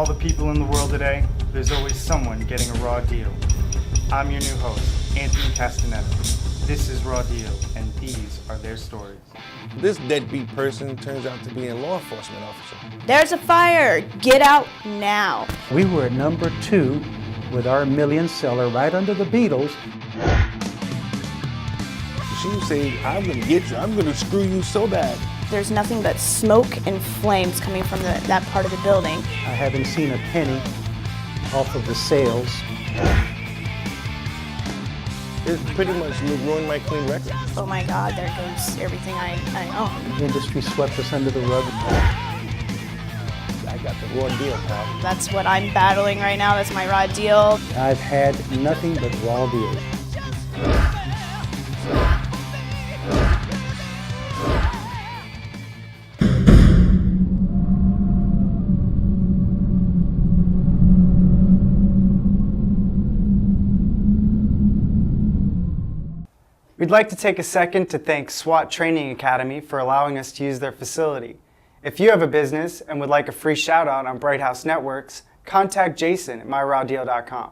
all the people in the world today, there's always someone getting a raw deal. I'm your new host, Anthony Castaneda. This is Raw Deal, and these are their stories. This deadbeat person turns out to be a law enforcement officer. There's a fire! Get out now! We were at number 2 with our million seller right under the Beatles. She would say, I'm gonna get you, I'm gonna screw you so bad. There's nothing but smoke and flames coming from that part of the building. I haven't seen a penny off of the sales. It pretty much ruined my clean record. Oh my God, there goes everything I own. The industry swept us under the rug. I got the raw deal, pal. That's what I'm battling right now. That's my raw deal. I've had nothing but raw deals. We'd like to take a second to thank SWAT Training Academy for allowing us to use their facility. If you have a business and would like a free shout out on Bright House Networks, contact Jason at myrawdeal.com.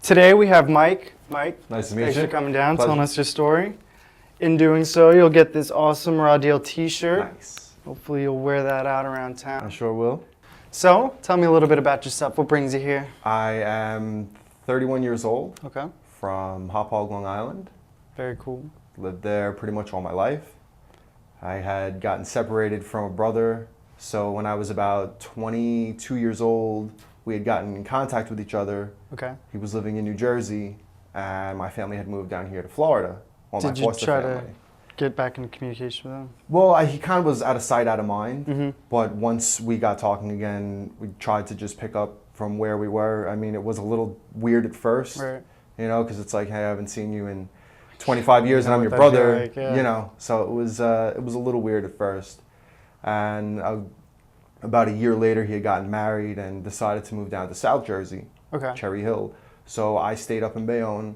Today we have Mike. Mike, nice to meet you. Thanks for coming down, Pleasure. telling us your story. In doing so, you'll get this awesome Raw Deal t-shirt. Nice. Hopefully you'll wear that out around town. I sure will. So, tell me a little bit about yourself. What brings you here? I am 31 years old, Okay. from Hop Hog, Long Island. Very cool. Lived there pretty much all my life. I had gotten separated from a brother, so when I was about 22 years old, we had gotten in contact with each other. Okay. He was living in New Jersey, and my family had moved down here to Florida. Well, Did my you foster try family. to get back into communication with them? Well, he kind of was out of sight, out of mind. Mm-hmm. But once we got talking again, we tried to just pick up from where we were. I mean, it was a little weird at first, Right. you know, because it's like, hey, I haven't seen you in 25 years and I'm your what that'd be brother, like, yeah. you know. So it was a little weird at first. And about a year later, he had gotten married and decided to move down to South Jersey, Okay. Cherry Hill. So I stayed up in Bayonne,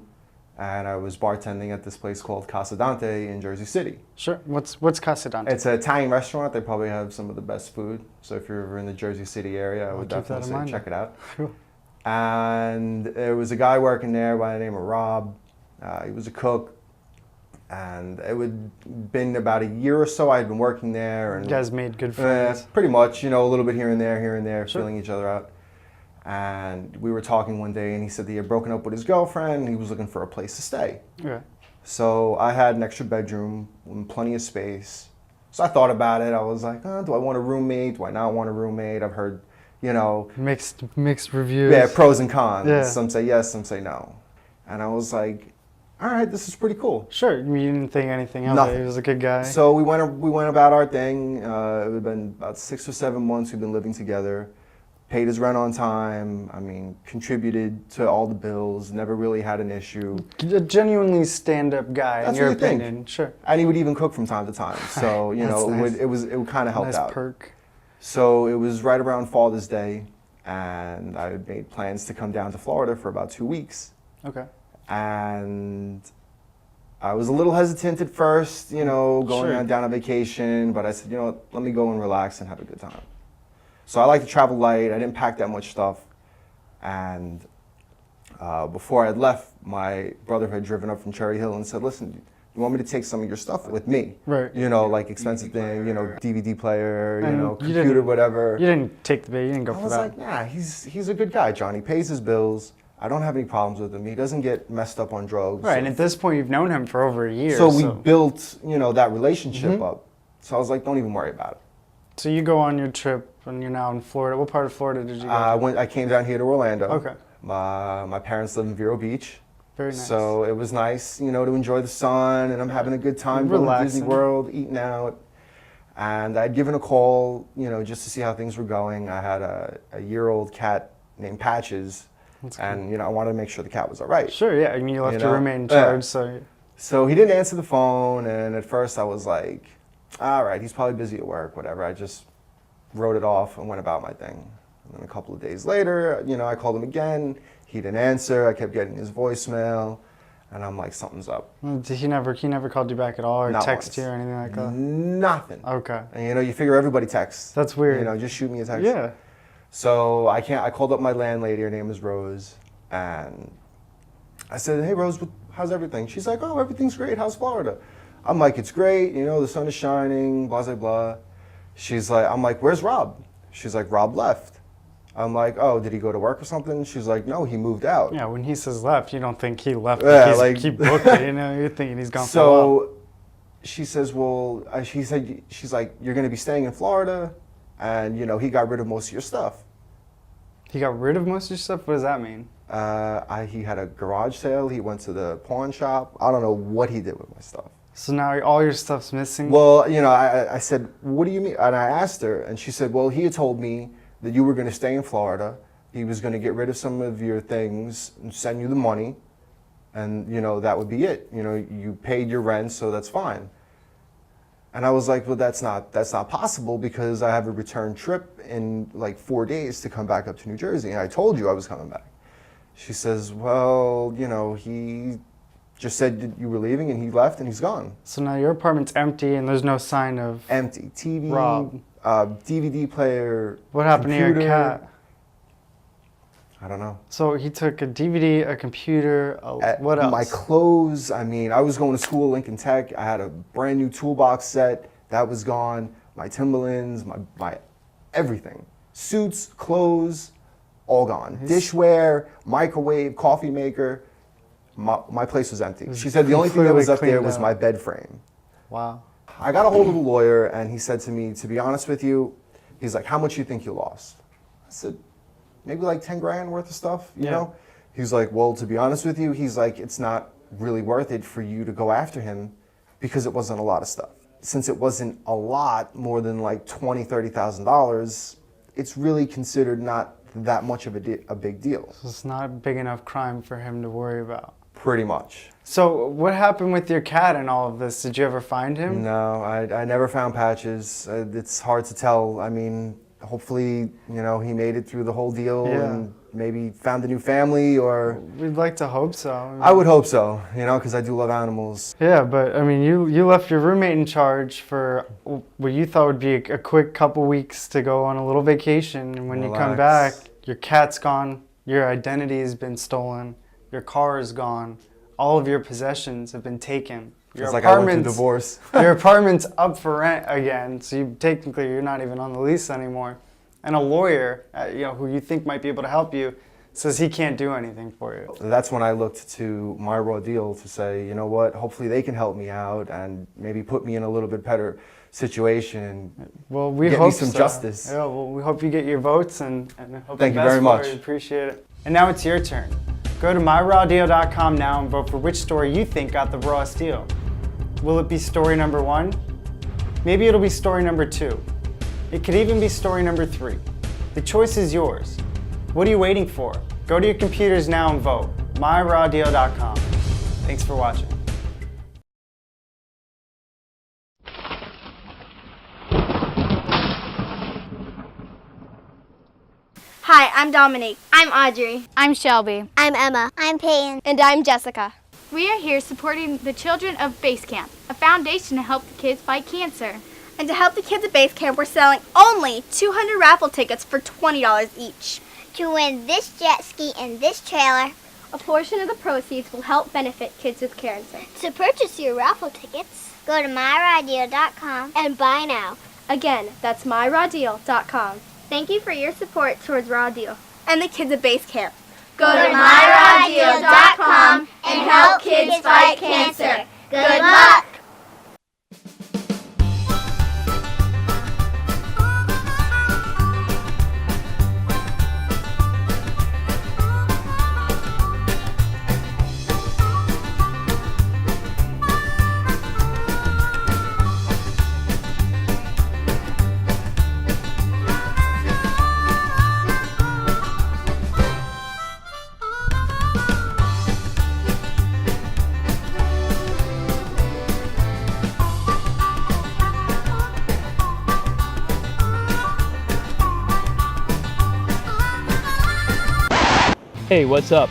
and I was bartending at this place called Casa Dante in Jersey City. Sure. What's Casa Dante? It's an Italian restaurant. They probably have some of the best food. So if you're ever in the Jersey City area, I would keep that definitely in say mind. check it out. Cool. And there was a guy working there by the name of Rob. He was a cook. And it had been about a year or so I had been working there. And You guys made good friends. pretty much, you know, a little bit here and there, Sure. feeling each other out. And we were talking one day, and he said that he had broken up with his girlfriend, and he was looking for a place to stay. Okay. So I had an extra bedroom with plenty of space. So I thought about it. I was like, do I want a roommate? Do I not want a roommate? I've heard, you know, Mixed reviews. yeah, pros and cons. Yeah. Some say yes, some say no. And I was like, all right, this is pretty cool. Sure. You didn't think anything of Nothing. it. He was a good guy. So we went about our thing. It had been about 6 or 7 months we've been living together. Paid his rent on time. I mean, contributed to all the bills. Never really had an issue. A genuinely stand-up guy, That's in your what you think. opinion. Sure. And he would even cook from time to time. So you know, That's nice. it would kind of help Nice out. perk. So it was right around Father's Day, and I had made plans to come down to Florida for about 2 weeks. Okay. And I was a little hesitant at first, you know, going Sure. down on vacation, but I said, you know what, let me go and relax and have a good time. So I like to travel light. I didn't pack that much stuff. And before I had left, my brother had driven up from Cherry Hill and said, listen, you want me to take some of your stuff with me? Right. You know, like expensive thing, you know, DVD player, you And know, you computer, didn't- whatever. You didn't take the bait. You didn't go I for was that. like, nah, he's a good guy, John. He pays his bills. I don't have any problems with him. He doesn't get messed up on drugs. Right. And at this point, you've known him for over a year. So we built, you know, that relationship Mm-hmm. up. So I was like, don't even worry about it. So you go on your trip, and you're now in Florida. What part of Florida did you go? I came down here to Orlando. Okay. My parents live in Vero Beach. Very nice. So it was nice, you know, to enjoy the sun, and I'm having a good time going to Relaxing. Disney World, eating out. And I'd given a call, you know, just to see how things were going. I had a year-old cat named Patches, That's cool. and, you know, I wanted to make sure the cat was all right. Sure. Yeah. I mean, you left You your know? roommate in Yeah. charge, so. So he didn't answer the phone, and at first I was like, all right, he's probably busy at work, whatever. I just wrote it off and went about my thing. And then a couple of days later, you know, I called him again. He didn't answer. I kept getting his voicemail, and I'm like, something's up. He never called you back at all, or Not text once. you or anything like that. Nothing. Okay. And you know, you figure everybody texts. That's weird. You know, just shoot me a text. Yeah. So I called up my landlady, her name is Rose, and I said, hey Rose, how's everything? She's like, oh, everything's great, how's Florida? I'm like, it's great, you know, the sun is shining, blah, blah, blah. I'm like, where's Rob? She's like, Rob left. I'm like, oh, did he go to work or something? She's like, no, he moved out. Yeah, when he says left, you don't think he left. Yeah, He booked it, you know, you're thinking he's gone for a while. So she says, well, she's like, you're going to be staying in Florida, and, you know, he got rid of most of your stuff. He got rid of most of your stuff? What does that mean? He had a garage sale. He went to the pawn shop. I don't know what he did with my stuff. So now all your stuff's missing? Well, you know, I said, what do you mean? And I asked her, and she said, well, he had told me that you were going to stay in Florida. He was going to get rid of some of your things and send you the money, and, you know, that would be it. You know, you paid your rent, so that's fine. And I was like, well, that's not possible, because I have a return trip in like 4 days to come back up to New Jersey, and I told you I was coming back. She says, well, you know, he just said that you were leaving, and he left, and he's gone. So now your apartment's empty, and there's no sign of Empty. TV, Rob. DVD player. What happened computer. to your cat? I don't know. So he took a DVD, a computer, what else? My clothes. I mean, I was going to school at Lincoln Tech. I had a brand new toolbox set. That was gone. My Timberlands, my everything. Suits, clothes, all gone. Dishware, microwave, coffee maker. My place was empty. She said the only thing that was up there was my bed frame. Wow. I got a hold of a lawyer, and he said to me, to be honest with you, he's like, how much you think you lost? I said, maybe like 10 grand worth of stuff, you know? He's like, well, to be honest with you, he's like, it's not really worth it for you to go after him, because it wasn't a lot of stuff. Since it wasn't a lot, more than like $20,000, $30,000, it's really considered not that much of a big deal. So it's not a big enough crime for him to worry about. Pretty much. So what happened with your cat in all of this? Did you ever find him? No, I never found Patches. It's hard to tell. I mean, hopefully, you know, he made it through the whole deal and maybe found a new family, or... We'd like to hope so. I would hope so, you know, because I do love animals. Yeah, but I mean, you left your roommate in charge for what you thought would be a quick couple weeks to go on a little vacation, and when you come back, your cat's gone, your identity has been stolen, your car is gone, all of your possessions have been taken. It's like I went through divorce. Your apartment's up for rent again, so you're not even on the lease anymore. And a lawyer, you know, who you think might be able to help you, says he can't do anything for you. That's when I looked to myrawdeal to say, you know what, hopefully they can help me out and maybe put me in a little bit better situation. Well, we get hope me some justice. Yeah, well, we hope you get your votes, and hope Thank the you best very much. for you. Appreciate it. And now it's your turn. Go to myrawdeal.com now and vote for which story you think got the rawest deal. Will it be story number 1? Maybe it'll be story number 2. It could even be story number 3. The choice is yours. What are you waiting for? Go to your computers now and vote. myrawdeal.com. Thanks for watching. Hi, I'm Dominique. I'm Audrey. I'm Shelby. I'm Emma. I'm Peyton. And I'm Jessica. We are here supporting the children of Base Camp, a foundation to help the kids fight cancer. And to help the kids at Base Camp, we're selling only 200 raffle tickets for $20 each. To win this jet ski and this trailer, a portion of the proceeds will help benefit kids with cancer. To purchase your raffle tickets, go to myrawdeal.com and buy now. Again, that's myrawdeal.com. Thank you for your support towards Raw Deal and the kids at Base Camp. Go to myrawdeal.com and help kids fight cancer. Good luck! Hey, what's up?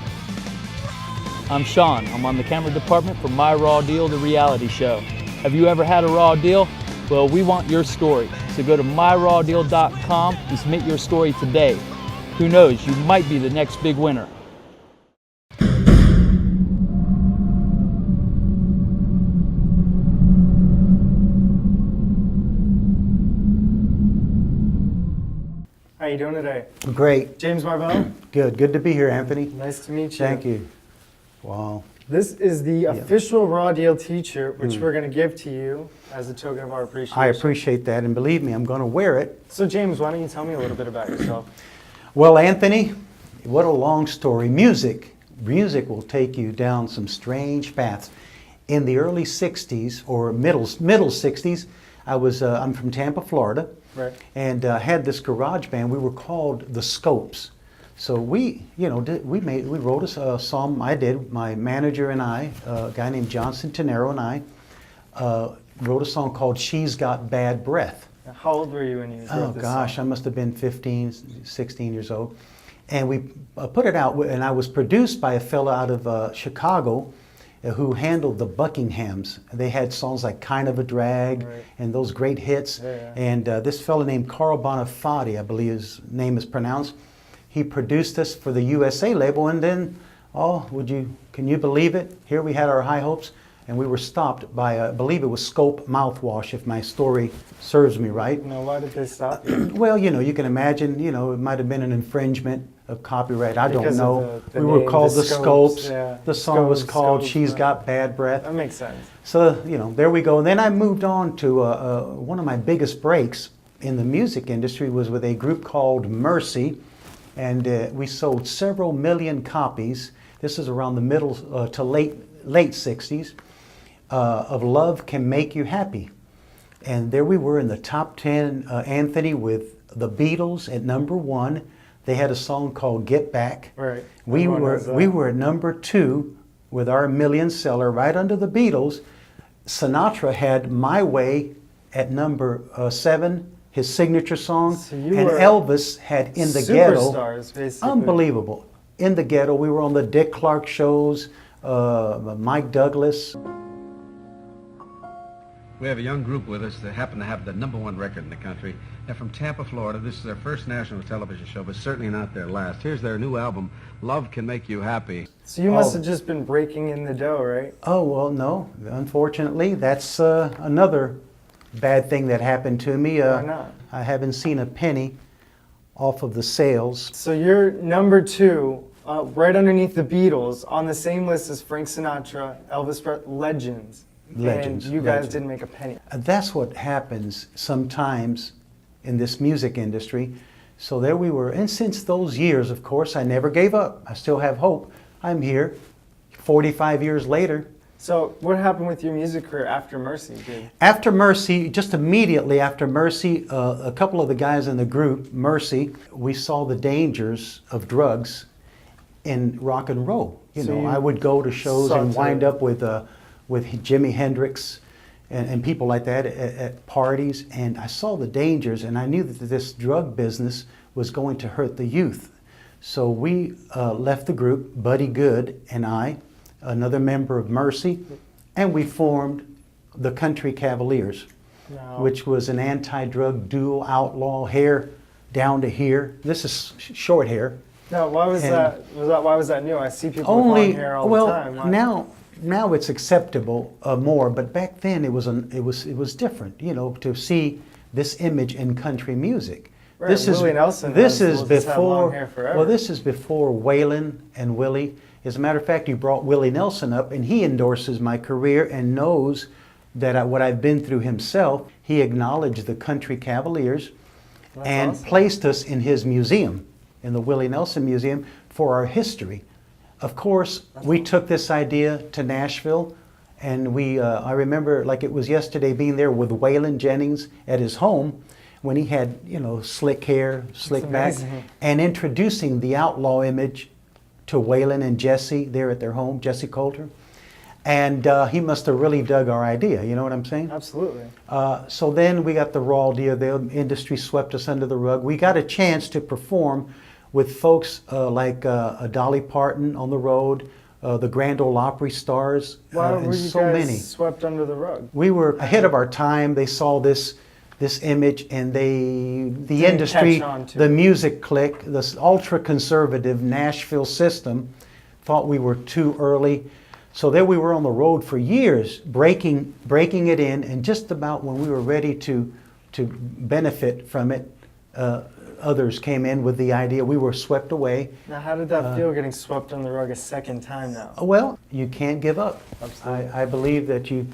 I'm Sean. I'm on the camera department for My Raw Deal, the reality show. Have you ever had a raw deal? Well, we want your story. So go to myrawdeal.com and submit your story today. Who knows, you might be the next big winner. How you doing today? Great. James Marvell? Good to be here, Anthony. Nice to meet you. Thank you. Wow. This is the official Raw Deal t-shirt, which we're going to give to you as a token of our appreciation. I appreciate that, and believe me, I'm going to wear it. So James, why don't you tell me a little bit about yourself? Well, Anthony, what a long story. Music will take you down some strange paths. In the early 60s, or middle 60s, I'm from Tampa, Florida, Right. and had this garage band. We were called the Scopes. So we wrote a song. I did. My manager and I, a guy named Johnson Tenero and I, wrote a song called "She's Got Bad Breath." How old were you when you wrote Oh this gosh, song? I must have been 15, 16 years old. And we put it out, and I was produced by a fellow out of Chicago who handled the Buckinghams. They had songs like "Kind of a Drag" Right. and those great hits. Yeah. And this fellow named Carl Bonifati, I believe his name is pronounced, he produced us for the USA label, and then, can you believe it? Here we had our high hopes, and we were stopped by, I believe it was Scope mouthwash, if my story serves me right. No, why did they stop you? Well, you can imagine, it might have been an infringement of copyright. I don't Because of know. the We were name, called the the Scopes, Scopes. yeah. The song was Scopes, called Scopes, "She's right. Got Bad Breath." That makes sense. So, there we go. And then I moved on to one of my biggest breaks in the music industry was with a group called Mercy. And we sold several million copies. This is around the middle to late 60s of "Love Can Make You Happy." And there we were in the top 10, Anthony, with the Beatles at number 1. They had a song called "Get Back." Right. We Everyone were knows that. we were at number 2 with our million seller, right under the Beatles. Sinatra had "My Way" at number 7, his signature song, So you and were Elvis had "In the Ghetto." Superstars, basically. Unbelievable. "In the Ghetto." We were on the Dick Clark shows, Mike Douglas. We have a young group with us that happen to have the #1 record in the country. They're from Tampa, Florida. This is their first national television show, but certainly not their last. Here's their new album, "Love Can Make You Happy." So you must have just been breaking in the dough, right? Oh, well, no. Unfortunately, that's another bad thing that happened to me. Why not? I haven't seen a penny off of the sales. So you're number 2, right underneath the Beatles, on the same list as Frank Sinatra, Elvis Presley, legends. Legends, And you guys legends. didn't make a penny. That's what happens sometimes in this music industry. So there we were. And since those years, of course, I never gave up. I still have hope. I'm here 45 years later. So what happened with your music career after Mercy, dude? After Mercy, just immediately after Mercy, a couple of the guys in the group, Mercy, we saw the dangers of drugs in rock and roll. So you I would go to shows sought and to- wind up with Jimi Hendrix and people like that at parties, and I saw the dangers, and I knew that this drug business was going to hurt the youth. So we left the group, Buddy Good and I, another member of Mercy, and we formed the Country Cavaliers, No. which was an anti-drug duo, outlaw, hair down to here. This is short hair. No, why was And- that? Why was that new? I see people with Only long hair all well the time. Why? now it's acceptable more, but back then it was different. To see this image in country music. Right, This is Willie Nelson This has- is just had long before. hair forever. Well, this is before Waylon and Willie. As a matter of fact, you brought Willie Nelson up, and he endorses my career and knows that what I've been through himself. He acknowledged the Country Cavaliers That's and awesome. placed us in his museum, in the Willie Nelson Museum, for our history. Of course, we took this idea to Nashville, and I remember like it was yesterday being there with Waylon Jennings at his home when he had, slick hair, slick back, amazing. and introducing the outlaw image to Waylon and Jesse there at their home, Jesse Coulter. And he must have really dug our idea, you know what I'm saying? Absolutely. So then we got the Raw Deal. The industry swept us under the rug. We got a chance to perform with folks like Dolly Parton on the road, the Grand Ole Opry stars, Why and were you so guys many. swept under the rug? We were ahead of our time. They saw this this image, and the Didn't industry, catch on to the it. music clique, this ultra-conservative Nashville system, thought we were too early. So there we were on the road for years, breaking it in, and just about when we were ready to benefit from it, others came in with the idea. We were swept away. Now, how did that feel getting swept on the rug a second time now? Well, you can't give up. Absolutely. I believe that you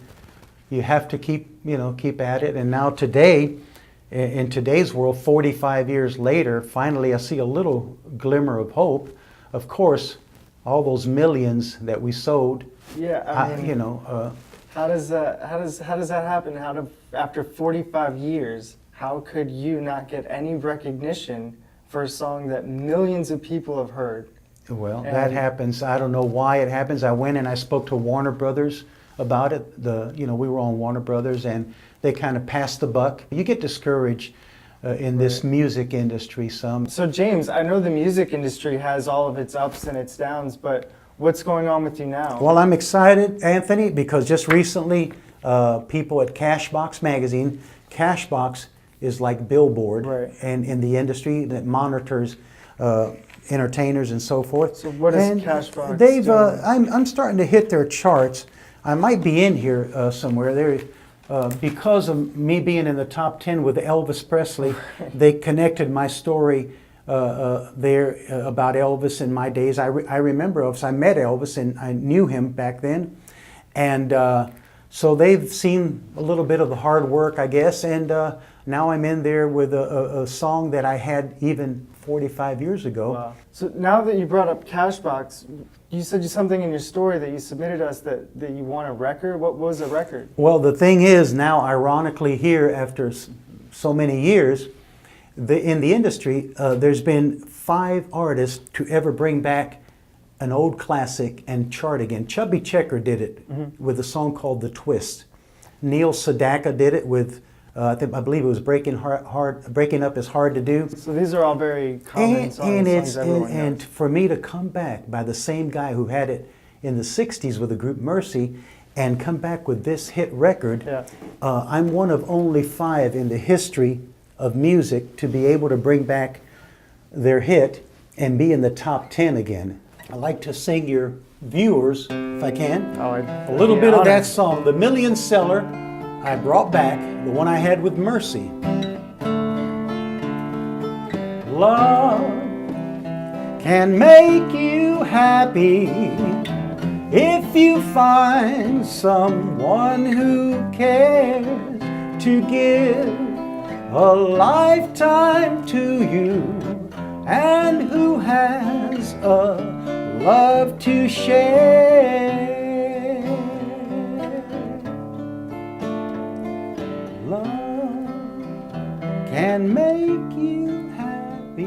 have to keep at it. And now today, in today's world, 45 years later, finally I see a little glimmer of hope. Of course, all those millions that we sold. Yeah, I mean, How does that happen? After 45 years, how could you not get any recognition for a song that millions of people have heard? Well, that happens. I don't know why it happens. I went and I spoke to Warner Brothers about it. We were on Warner Brothers, and they kind of passed the buck. You get discouraged in this music industry some. So James, I know the music industry has all of its ups and its downs, but what's going on with you now? Well, I'm excited, Anthony, because just recently, people at Cashbox magazine, Cashbox is like Billboard, Right. and in the industry that monitors entertainers and so forth. So what is And Cashbox They've, doing? I'm starting to hit their charts. I might be in here somewhere. Because of me being in the top 10 with Elvis Presley, they connected my story there about Elvis in my days. I remember Elvis. I met Elvis and I knew him back then. And so they've seen a little bit of the hard work, I guess. And now I'm in there with a song that I had even 45 years ago. Wow. So now that you brought up Cashbox, you said something in your story that you submitted us that you won a record. What was a record? Well, the thing is now, ironically, here after so many years, in the industry, there's been 5 artists to ever bring back an old classic and chart again. Chubby Checker did it with a song called The Twist. Neil Sedaka did it with, I believe it was Breaking Up Is Hard to Do. So these are all very common songs everyone And knows. for me to come back by the same guy who had it in the 60s with the group Mercy and come back with this hit record, Yeah. I'm one of only 5 in the history of music to be able to bring back their hit and be in the top 10 again. I'd like to sing your viewers, if I can, a little bit of that song, the million seller I brought back, the one I had with Mercy. Love can make you happy if you find someone who cares to give a lifetime to you and who has a love to share. Love can make you happy.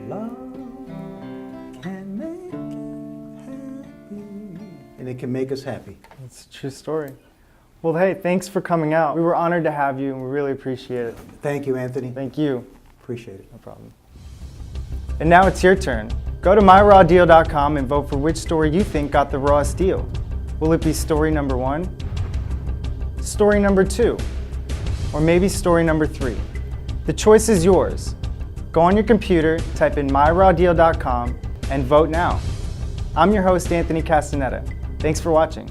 Love can make you happy. And it can make us happy. It's a true story. Well, hey, thanks for coming out. We were honored to have you, and we really appreciate it. Thank you, Anthony. Thank you. Appreciate it. No problem. And now it's your turn. Go to myrawdeal.com and vote for which story you think got the rawest deal. Will it be story number 1, story number 2, or maybe story number 3? The choice is yours. Go on your computer, type in myrawdeal.com, and vote now. I'm your host, Anthony Castaneda. Thanks for watching.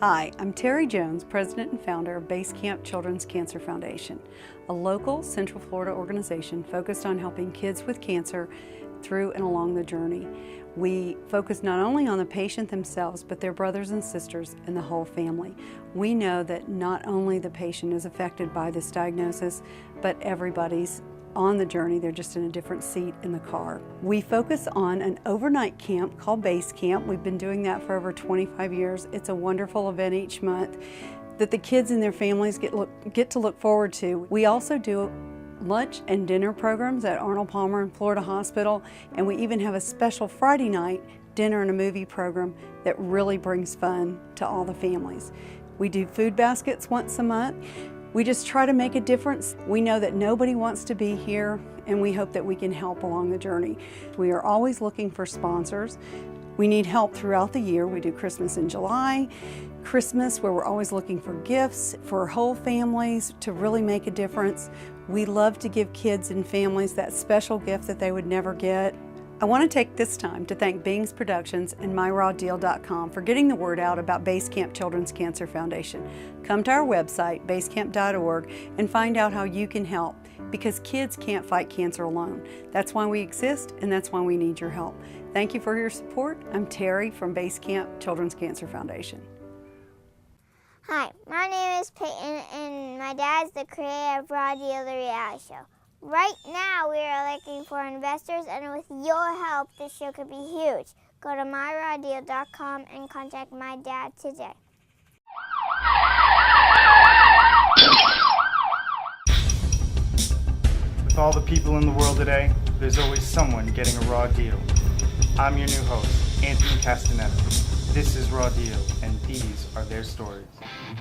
Hi, I'm Terry Jones, President and founder of Base Camp Children's Cancer Foundation, a local Central Florida organization focused on helping kids with cancer through and along the journey. We focus not only on the patient themselves, but their brothers and sisters and the whole family. We know that not only the patient is affected by this diagnosis, but everybody's on the journey. They're just in a different seat in the car. We focus on an overnight camp called Base Camp. We've been doing that for over 25 years. It's a wonderful event each month that the kids and their families get to look forward to. We also do lunch and dinner programs at Arnold Palmer and Florida Hospital, and we even have a special Friday night dinner and a movie program that really brings fun to all the families. We do food baskets once a month. We just try to make a difference. We know that nobody wants to be here, and we hope that we can help along the journey. We are always looking for sponsors. We need help throughout the year. We do Christmas in July, Christmas where we're always looking for gifts for whole families to really make a difference. We love to give kids and families that special gift that they would never get. I want to take this time to thank Bing's Productions and myrawdeal.com for getting the word out about Basecamp Children's Cancer Foundation. Come to our website, basecamp.org, and find out how you can help, because kids can't fight cancer alone. That's why we exist, and that's why we need your help. Thank you for your support. I'm Terry from Basecamp Children's Cancer Foundation. Hi, my name is Peyton, and my dad's the creator of Raw Deal, the reality show. Right now, we are looking for investors, and with your help, this show could be huge. Go to myrawdeal.com and contact my dad today. With all the people in the world today, there's always someone getting a raw deal. I'm your new host, Anthony Castaneda. This is Raw Deal, and these are their stories.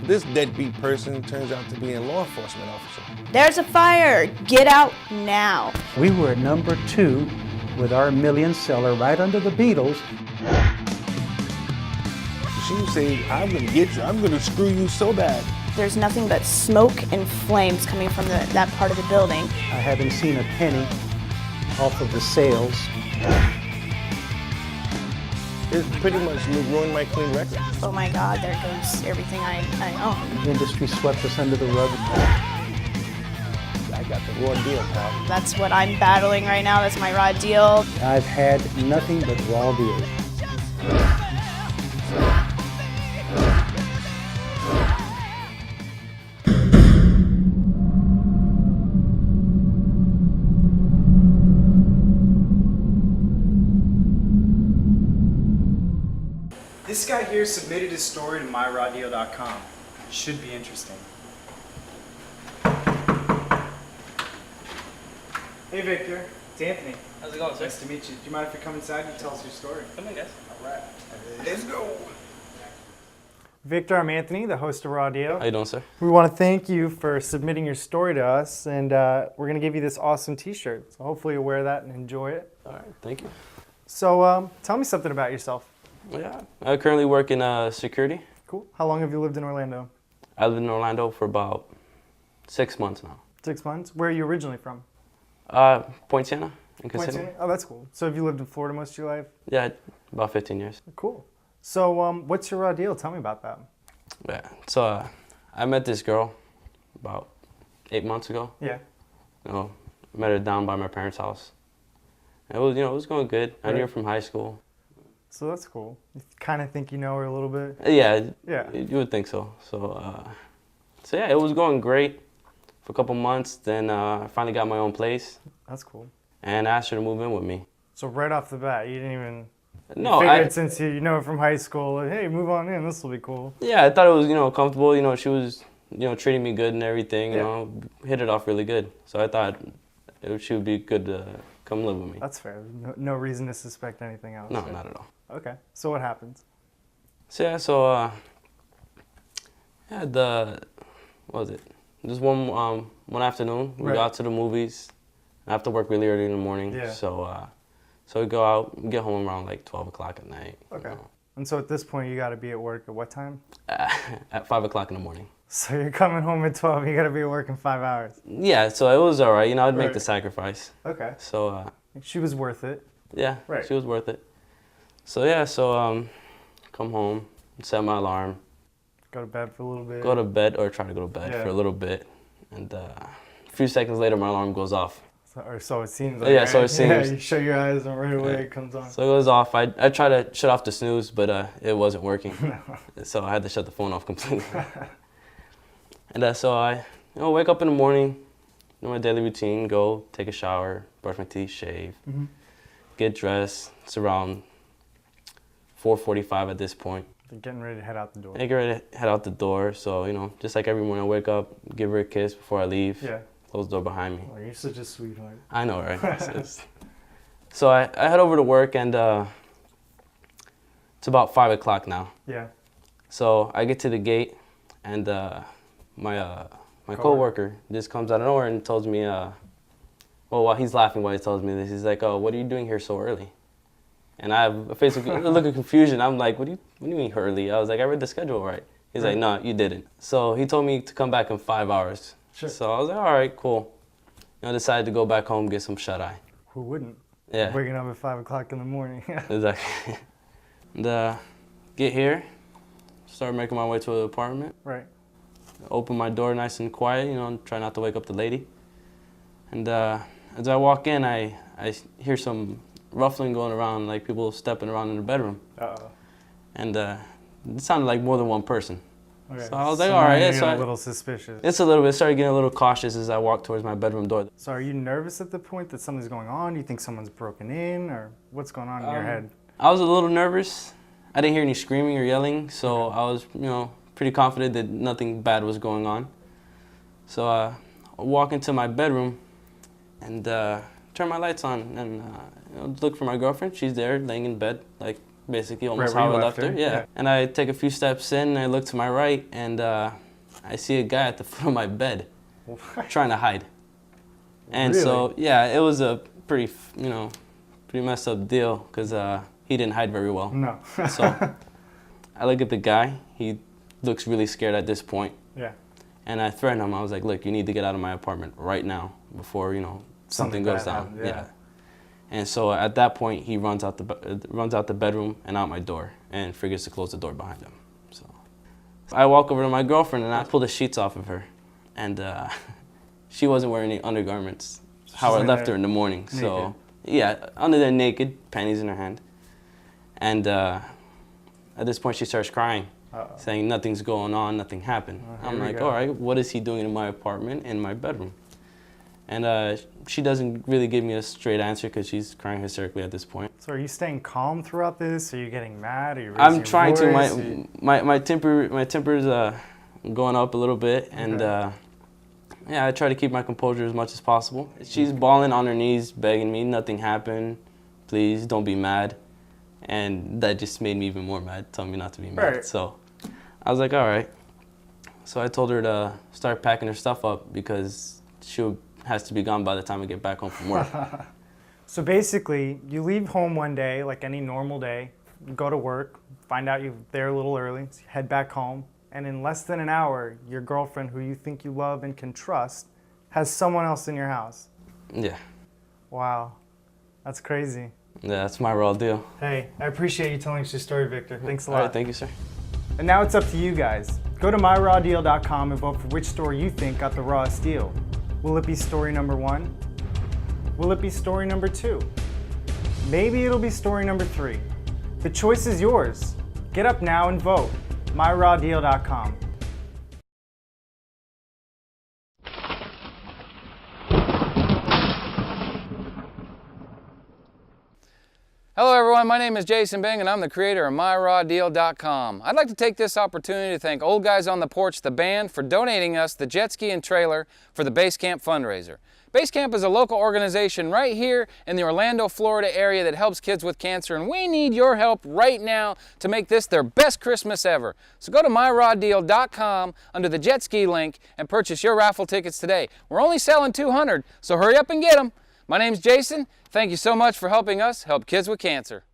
This deadbeat person turns out to be a law enforcement officer. There's a fire. Get out now. We were at number 2 with our million seller right under the Beatles. She say, I'm gonna get you, I'm gonna screw you so bad. There's nothing but smoke and flames coming from that part of the building. I haven't seen a penny off of the sales. It pretty much ruined my clean record. Oh my God, there goes everything I own. The industry swept us under the rug. I got the raw deal, pal. That's what I'm battling right now. That's my raw deal. I've had nothing but raw deals. This guy here submitted his story to myrawdeal.com. Should be interesting. Hey Victor, it's Anthony. How's it going, sir? Nice to meet you. Do you mind if you come inside and tell us your story? Come in, guys. All right. Let's go. Victor, I'm Anthony, the host of Raw Deal. How you doing, sir? We want to thank you for submitting your story to us, and we're going to give you this awesome t-shirt. So hopefully you'll wear that and enjoy it. All right, thank you. So tell me something about yourself. Yeah, I currently work in security. Cool. How long have you lived in Orlando? I lived in Orlando for about 6 months now. 6 months? Where are you originally from? Point Siena in Point Kissimmee. Siena? Oh, that's cool. So have you lived in Florida most of your life? Yeah, about 15 years. Cool. So what's your raw deal? Tell me about that. Yeah, so I met this girl about 8 months ago. Yeah. You know, met her down by my parents' house. And it was, it was going good. I knew her from high school. So that's cool. You kind of think you know her a little bit? Yeah, yeah. You would think so. So yeah, it was going great for a couple months. Then I finally got my own place. That's cool. And I asked her to move in with me. So right off the bat, you didn't even... No, you figured since you know her from high school, like, hey, move on in, this will be cool. Yeah, I thought it was, comfortable. She was, treating me good and everything, hit it off really good. So I thought she would be good to come live with me. That's fair. No reason to suspect anything else. No, not at all. Okay. So what happens? So yeah, what was it? Just one afternoon, we got to the movies. I have to work really early in the morning. Yeah. So we go out, get home around like 12 o'clock at night. Okay. And so at this point, you got to be at work at what time? At 5 o'clock in the morning. So you're coming home at 12, you got to be at work in 5 hours. Yeah, so it was all right. I'd make the sacrifice. Okay. So. She was worth it. Yeah, she was worth it. So yeah, come home, set my alarm. Go to bed for a little bit. Go to bed, or try to go to bed for a little bit. And a few seconds later, my alarm goes off. So it seems like. Yeah, so it seems. Yeah, you shut your eyes and right away it comes on. So it goes off. I try to shut off the snooze, but it wasn't working. So I had to shut the phone off completely. And so I wake up in the morning, do my daily routine, go take a shower, brush my teeth, shave, get dressed. It's around 4:45 at this point. You're getting ready to head out the door. I get ready to head out the door. So, just like every morning I wake up, give her a kiss before I leave. Yeah. Close the door behind me. Oh, you're such a sweetheart. I know, right? So I head over to work, and it's about 5 o'clock now. Yeah. So I get to the gate, and my my coworker just comes out of nowhere and tells me, well, while he's laughing while he tells me this, he's like, "Oh, what are you doing here so early?" And I have a face of a look of confusion. I'm like, what do you mean early? I was like, I read the schedule right. He's like, no, you didn't. So he told me to come back in 5 hours. Sure. So I was like, all right, cool. Decided to go back home, get some shut-eye. Who wouldn't? Yeah. Waking up at 5 o'clock in the morning. Exactly. And get here, start making my way to the apartment. Right. Open my door nice and quiet, and try not to wake up the lady. And as I walk in, I hear some ruffling going around, like people stepping around in the bedroom. Uh-oh. And it sounded like more than one person. Okay. So I was like, all right. It's a little suspicious. It's a little bit. Started getting a little cautious as I walked towards my bedroom door. So are you nervous at the point that something's going on? Do you think someone's broken in, or what's going on in your head? I was a little nervous. I didn't hear any screaming or yelling, so I was, pretty confident that nothing bad was going on. So I walk into my bedroom and turn my lights on and look for my girlfriend. She's there, laying in bed, like basically almost how I left her. Yeah. And I take a few steps in, and I look to my right, and I see a guy at the foot of my bed trying to hide. And so, yeah, it was a pretty messed up deal because he didn't hide very well. No. So I look at the guy. He looks really scared at this point. Yeah. And I threatened him. I was like, look, you need to get out of my apartment right now before, something goes down. Yeah. And so at that point, he runs out the bedroom and out my door and forgets to close the door behind him. So I walk over to my girlfriend and I pull the sheets off of her, and she wasn't wearing any undergarments. How I left her in the morning. Naked. So yeah, under there naked, panties in her hand, and at this point she starts crying, saying nothing's going on, nothing happened. I'm like, all right, what is he doing in my apartment, in my bedroom? And she doesn't really give me a straight answer because she's crying hysterically at this point. So are you staying calm throughout this? Are you getting mad? Are you raising I'm trying your voice? to. My temper's going up a little bit, and yeah, I try to keep my composure as much as possible. She's bawling on her knees, begging me, nothing happened, please don't be mad. And that just made me even more mad, telling me not to be mad. Right. So I was like, all right. So I told her to start packing her stuff up because she has to be gone by the time I get back home from work. So basically, you leave home one day, like any normal day, you go to work, find out you're there a little early, so you head back home, and in less than an hour, your girlfriend, who you think you love and can trust, has someone else in your house. Yeah. Wow. That's crazy. Yeah, that's my raw deal. Hey, I appreciate you telling us your story, Victor. Thanks a lot. All right, thank you, sir. And now it's up to you guys. Go to myrawdeal.com and vote for which store you think got the rawest deal. Will it be story number 1? Will it be story number 2? Maybe it'll be story number 3. The choice is yours. Get up now and vote. myrawdeal.com. Hello everyone, my name is Jason Bing and I'm the creator of myrawdeal.com. I'd like to take this opportunity to thank Old Guys on the Porch, the band, for donating us the jet ski and trailer for the Base Camp fundraiser. Base Camp is a local organization right here in the Orlando, Florida area that helps kids with cancer, and we need your help right now to make this their best Christmas ever. So go to myrawdeal.com under the jet ski link and purchase your raffle tickets today. We're only selling 200, so hurry up and get them. My name's Jason. Thank you so much for helping us help kids with cancer.